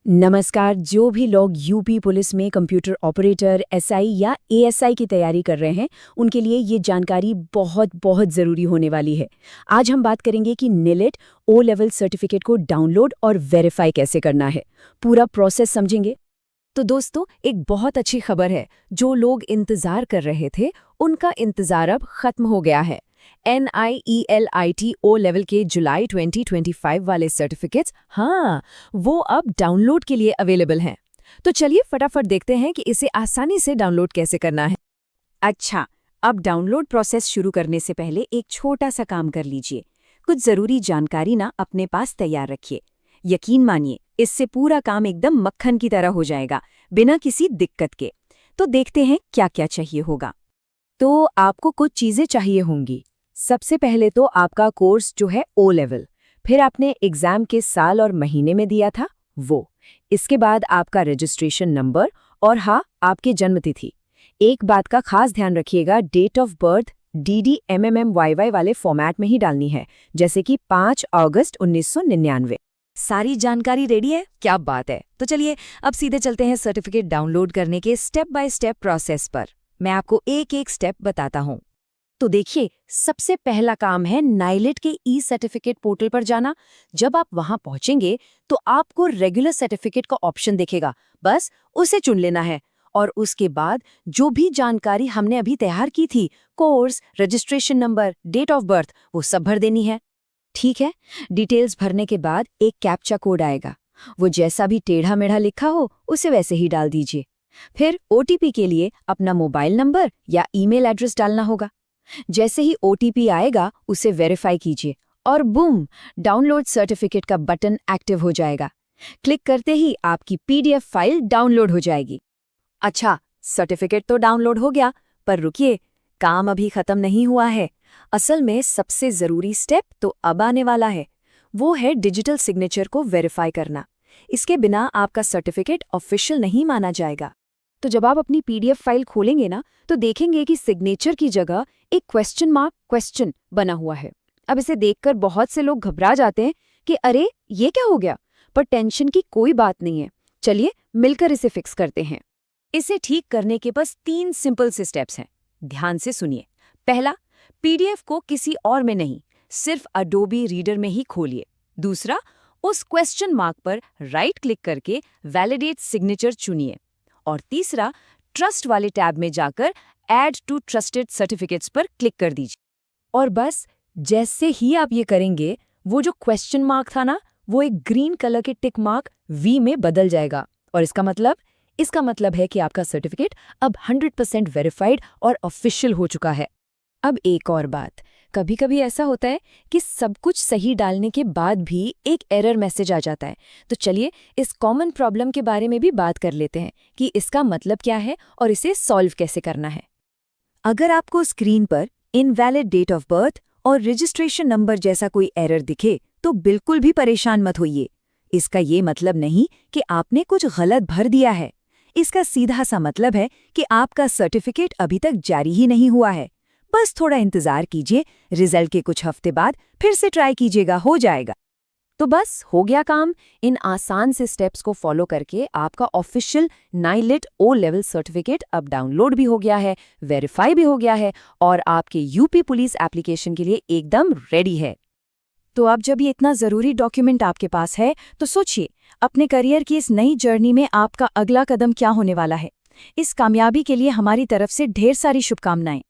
नमस्कार। जो भी लोग यूपी पुलिस में कंप्यूटर ऑपरेटर, एसआई या एएसआई की तैयारी कर रहे हैं, उनके लिए ये जानकारी बहुत बहुत ज़रूरी होने वाली है। आज हम बात करेंगे कि निलेट ओ लेवल सर्टिफिकेट को डाउनलोड और वेरीफाई कैसे करना है। पूरा प्रोसेस समझेंगे। तो दोस्तों, एक बहुत अच्छी खबर है। जो लोग इंतजार कर रहे थे, उनका इंतजार अब खत्म हो गया है। NIELIT ओ लेवल के जुलाई 2025 वाले सर्टिफिकेट्स, हाँ, वो अब डाउनलोड के लिए अवेलेबल हैं। तो चलिए फटाफट देखते हैं कि इसे आसानी से डाउनलोड कैसे करना है। अच्छा, अब डाउनलोड प्रोसेस शुरू करने से पहले एक छोटा सा काम कर लीजिए। कुछ ज़रूरी जानकारी ना अपने पास तैयार रखिए। यकीन मानिए, इससे पूरा काम एकदम मक्खन की तरह हो जाएगा, बिना किसी दिक्कत के। तो देखते हैं क्या क्या चाहिए होगा। तो आपको कुछ चीज़ें चाहिए होंगी। सबसे पहले तो आपका कोर्स जो है ओ लेवल, फिर आपने एग्ज़ाम के साल और महीने में दिया था वो। इसके बाद आपका रजिस्ट्रेशन नंबर और हाँ, आपकी जन्मतिथि। एक बात का खास ध्यान रखिएगा, डेट ऑफ बर्थ DDMMMYY वाले फॉर्मेट में ही डालनी है, जैसे कि 5 अगस्त 1999। सारी जानकारी रेडी है? क्या बात है। तो चलिए अब सीधे चलते हैं सर्टिफिकेट डाउनलोड करने के स्टेप बाय स्टेप प्रोसेस पर। मैं आपको एक एक स्टेप बताता हूँ। तो देखिए, सबसे पहला काम है नाइलेट के ई सर्टिफिकेट पोर्टल पर जाना। जब आप वहां पहुंचेंगे तो आपको रेगुलर सर्टिफिकेट का ऑप्शन दिखेगा, बस उसे चुन लेना है। और उसके बाद जो भी जानकारी हमने अभी तैयार की थी, course, registration number, date of birth, वो सब भर देनी है। ठीक है, डिटेल्स भरने के बाद एक कैप्चा कोड आएगा। वो जैसा भी टेढ़ा मेढ़ा लिखा हो, उसे वैसे ही डाल दीजिए। फिर OTP के लिए अपना मोबाइल नंबर या ईमेल एड्रेस डालना होगा। जैसे ही OTP आएगा, उसे वेरीफाई कीजिए और बूम, डाउनलोड सर्टिफिकेट का बटन एक्टिव हो जाएगा। क्लिक करते ही आपकी PDF फाइल डाउनलोड हो जाएगी। अच्छा, सर्टिफिकेट तो डाउनलोड हो गया, पर रुकिए, काम अभी खत्म नहीं हुआ है। असल में सबसे जरूरी स्टेप तो अब आने वाला है। वो है डिजिटल सिग्नेचर को वेरीफाई करना। इसके बिना आपका सर्टिफिकेट ऑफिशियल नहीं माना जाएगा। तो जब आप अपनी PDF फाइल खोलेंगे ना, तो देखेंगे कि सिग्नेचर की जगह एक क्वेश्चन मार्क क्वेश्चन बना हुआ है। अब इसे देखकर बहुत से लोग घबरा जाते हैं कि अरे ये क्या हो गया, पर टेंशन की कोई बात नहीं है। चलिए मिलकर इसे फिक्स करते हैं। इसे ठीक करने के बस 3 सिंपल से स्टेप्स हैं। ध्यान से सुनिए। पहला, PDF को किसी और में नहीं, सिर्फ अडोबी रीडर में ही खोलिए। दूसरा, उस क्वेश्चन मार्क पर राइट क्लिक करके वैलिडेट सिग्नेचर चुनिए। और तीसरा, ट्रस्ट वाले टैब में जाकर ऐड टू ट्रस्टेड सर्टिफिकेट्स पर क्लिक कर दीजिए। और बस जैसे ही आप ये करेंगे, वो जो क्वेश्चन मार्क था ना, वो एक ग्रीन कलर के टिक मार्क V में बदल जाएगा। और इसका मतलब है कि आपका सर्टिफिकेट अब 100% वेरीफाइड और ऑफिशियल हो चुका है। अब एक और बात, कभी कभी ऐसा होता है कि सब कुछ सही डालने के बाद भी एक एरर मैसेज आ जाता है। तो चलिए इस कॉमन प्रॉब्लम के बारे में भी बात कर लेते हैं कि इसका मतलब क्या है और इसे सॉल्व कैसे करना है। अगर आपको स्क्रीन पर इनवैलिड डेट ऑफ बर्थ और रजिस्ट्रेशन नंबर जैसा कोई एरर दिखे, तो बिल्कुल भी परेशान मत होइए। इसका ये मतलब नहीं कि आपने कुछ गलत भर दिया है। इसका सीधा सा मतलब है कि आपका सर्टिफिकेट अभी तक जारी ही नहीं हुआ है। बस थोड़ा इंतजार कीजिए, रिजल्ट के कुछ हफ्ते बाद फिर से ट्राई कीजिएगा, हो जाएगा। तो बस हो गया काम। इन आसान से स्टेप्स को फॉलो करके आपका official NIELIT O level certificate अब डाउनलोड भी हो गया है, वेरीफाई भी हो गया है और आपके यूपी पुलिस एप्लीकेशन के लिए एकदम रेडी है। तो अब जब ये इतना ज़रूरी डॉक्यूमेंट आपके पास है, तो सोचिए अपने करियर की इस नई जर्नी में आपका अगला कदम क्या होने वाला है। इस कामयाबी के लिए हमारी तरफ से ढेर सारी शुभकामनाएं।